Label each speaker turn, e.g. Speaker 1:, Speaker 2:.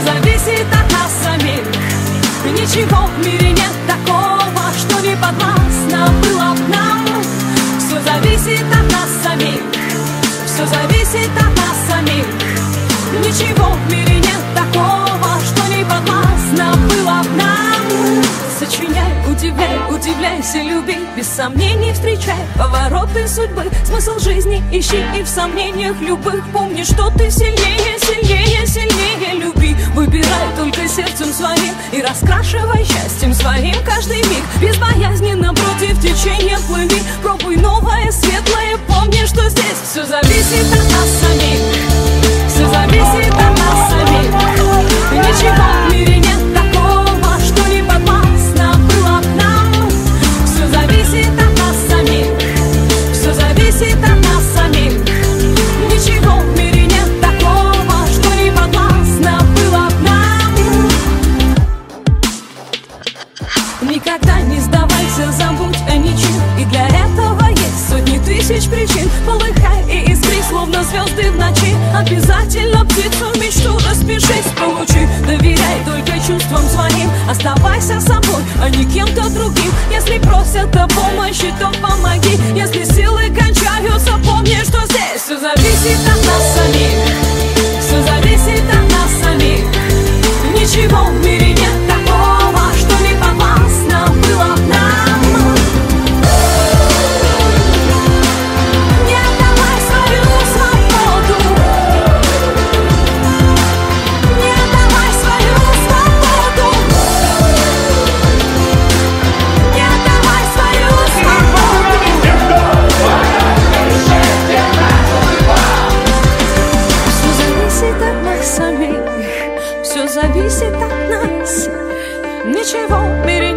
Speaker 1: зависит от нас самих. Ничего в мире нет такого, что не подвластно было б нам. Все зависит от нас самих. Все зависит от нас самих. Ничего в мире нет такого, что не подвластно было б нам. Сочиняй, удивляй, удивляйся, люби, без сомнений встречай повороты судьбы. Смысл жизни ищи и в сомнениях любых помни, что ты сильнее, сильнее, сильнее. Люби, выбирай только сердцем своим и раскрашивай счастьем своим каждый миг. Безбоязненно против течения плыви, пробуй новое, светлое, помни, что здесь все зависит от нас самих. Все зависит от нас самих. Ничего в мире нет такого, что не подвластно было б нам. Все зависит от нас самих. Все зависит от нас самих. Ничего в мире нет такого, что не подвластно было б нам. Никогда не сдавайся, забудь о ничем, и для этого есть сотни тысяч причин. Полыхай и искри, словно звезды в ночи. Обязательно птицу мечту распишись, получи. Доверяй только чувствам своим, оставайся собой, а не кем-то другим. Если просят о помощи, то помоги. Если силы кончаются, помни, что здесь все зависит от нас самих. Все зависит от нас самих. Ничего в мире нет такого, что не подвластно было б нам. Не отдавай свою свободу. Не отдавай свою свободу. Не отдавай свою свободу. Все зависит от нас самих. Все зависит от нас. Ничего в мире